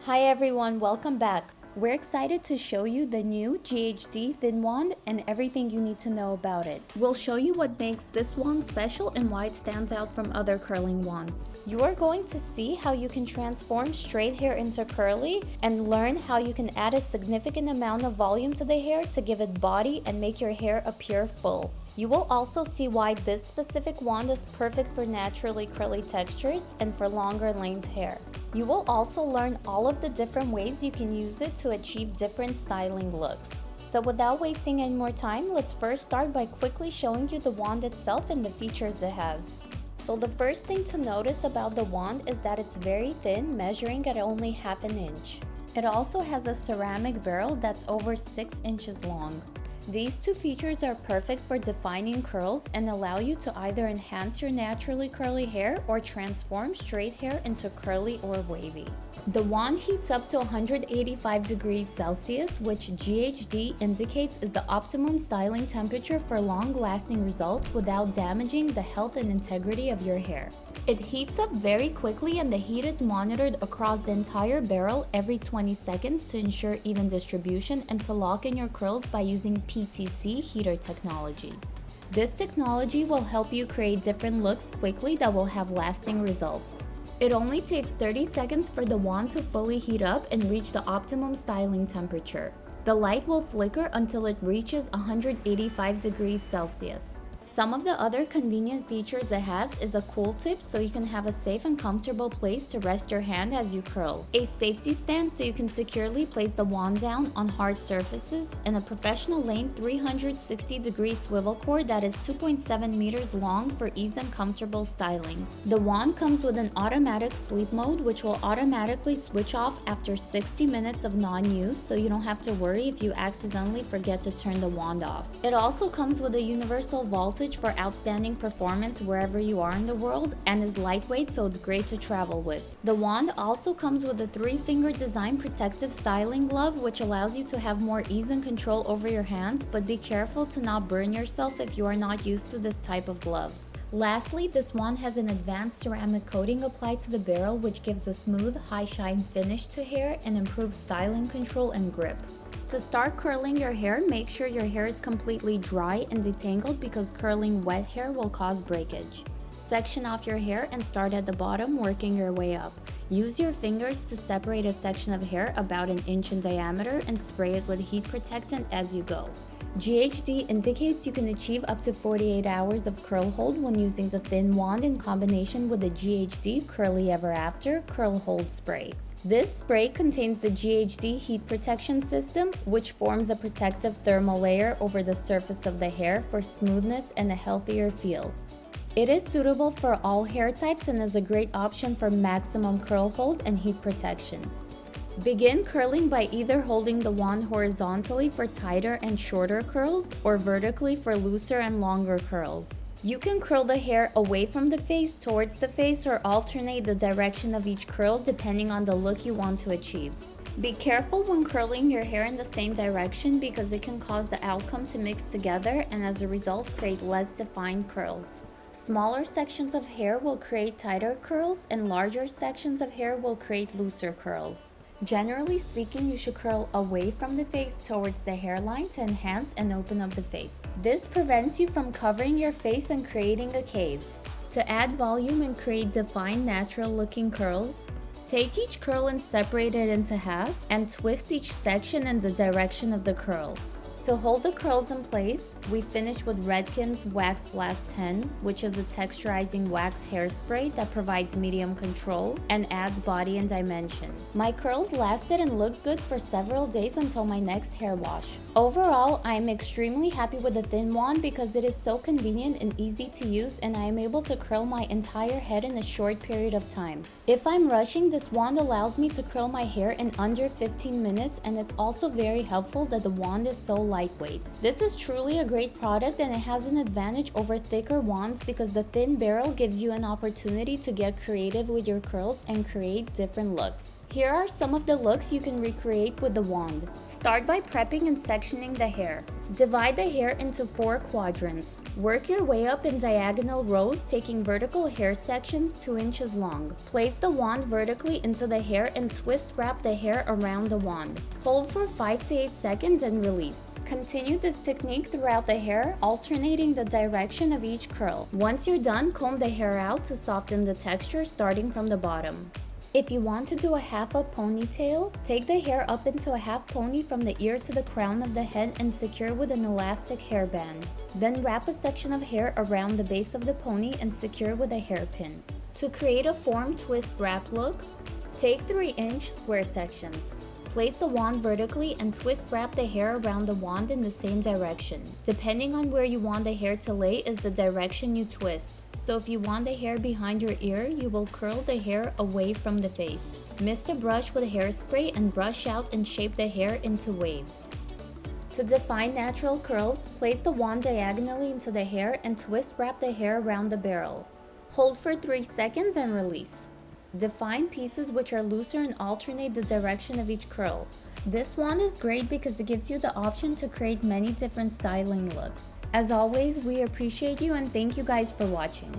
Hi everyone, welcome back. We're excited to show you the new GHD Thin Wand and everything you need to know about it. We'll show you what makes this wand special and why it stands out from other curling wands. You are going to see how you can transform straight hair into curly and learn how you can add a significant amount of volume to the hair to give it body and make your hair appear full. You will also see why this specific wand is perfect for naturally curly textures and for longer length hair. You will also learn all of the different ways you can use it to achieve different styling looks. So without wasting any more time, let's first start by quickly showing you the wand itself and the features it has. So the first thing to notice about the wand is that it's very thin, measuring at only ½ inch. It also has a ceramic barrel that's over 6 inches long. These two features are perfect for defining curls and allow you to either enhance your naturally curly hair or transform straight hair into curly or wavy. The wand heats up to 185 degrees Celsius, which GHD indicates is the optimum styling temperature for long-lasting results without damaging the health and integrity of your hair. It heats up very quickly and the heat is monitored across the entire barrel every 20 seconds to ensure even distribution and to lock in your curls by using PTC heater technology. This technology will help you create different looks quickly that will have lasting results. It only takes 30 seconds for the wand to fully heat up and reach the optimum styling temperature. The light will flicker until it reaches 185 degrees Celsius. Some of the other convenient features it has is a cool tip so you can have a safe and comfortable place to rest your hand as you curl, a safety stand so you can securely place the wand down on hard surfaces, and a professional lane 360-degree swivel cord that is 2.7 meters long for ease and comfortable styling. The wand comes with an automatic sleep mode which will automatically switch off after 60 minutes of non-use, so you don't have to worry if you accidentally forget to turn the wand off. It also comes with a universal voltage for outstanding performance wherever you are in the world and is lightweight, so it's great to travel with. The wand also comes with a 3-finger design protective styling glove which allows you to have more ease and control over your hands, but be careful to not burn yourself if you are not used to this type of glove. Lastly, this wand has an advanced ceramic coating applied to the barrel which gives a smooth, high-shine finish to hair and improves styling control and grip. To start curling your hair, make sure your hair is completely dry and detangled because curling wet hair will cause breakage. Section off your hair and start at the bottom, working your way up. Use your fingers to separate a section of hair about 1 inch in diameter and spray it with heat protectant as you go. GHD indicates you can achieve up to 48 hours of curl hold when using the thin wand in combination with the GHD Curly Ever After Curl Hold Spray. This spray contains the GHD heat protection system, which forms a protective thermal layer over the surface of the hair for smoothness and a healthier feel. It is suitable for all hair types and is a great option for maximum curl hold and heat protection. Begin curling by either holding the wand horizontally for tighter and shorter curls or vertically for looser and longer curls. You can curl the hair away from the face towards the face or alternate the direction of each curl depending on the look you want to achieve. Be careful when curling your hair in the same direction because it can cause the outcome to mix together and as a result create less defined curls. Smaller sections of hair will create tighter curls and larger sections of hair will create looser curls. Generally speaking, you should curl away from the face towards the hairline to enhance and open up the face. This prevents you from covering your face and creating a cave. To add volume and create defined natural looking curls, take each curl and separate it into half and twist each section in the direction of the curl. To hold the curls in place, we finish with Redken's Wax Blast 10, which is a texturizing wax hairspray that provides medium control and adds body and dimension. My curls lasted and looked good for several days until my next hair wash. Overall, I am extremely happy with the thin wand because it is so convenient and easy to use and I am able to curl my entire head in a short period of time. If I'm rushing, this wand allows me to curl my hair in under 15 minutes and it's also very helpful that the wand is so lightweight. This is truly a great product and it has an advantage over thicker wands because the thin barrel gives you an opportunity to get creative with your curls and create different looks. Here are some of the looks you can recreate with the wand. Start by prepping and sectioning the hair. Divide the hair into 4 quadrants. Work your way up in diagonal rows, taking vertical hair sections 2 inches long. Place the wand vertically into the hair and twist wrap the hair around the wand. Hold for 5 to 8 seconds and release. Continue this technique throughout the hair, alternating the direction of each curl. Once you're done, comb the hair out to soften the texture starting from the bottom. If you want to do a half a ponytail, take the hair up into a half pony from the ear to the crown of the head and secure with an elastic hairband. Then wrap a section of hair around the base of the pony and secure with a hairpin. To create a form twist wrap look, take 3-inch square sections. Place the wand vertically and twist wrap the hair around the wand in the same direction. Depending on where you want the hair to lay is the direction you twist. So if you want the hair behind your ear, you will curl the hair away from the face. Mist the brush with hairspray and brush out and shape the hair into waves. To define natural curls, place the wand diagonally into the hair and twist wrap the hair around the barrel. Hold for 3 seconds and release. Define pieces which are looser and alternate the direction of each curl. This wand is great because it gives you the option to create many different styling looks. As always, we appreciate you and thank you guys for watching.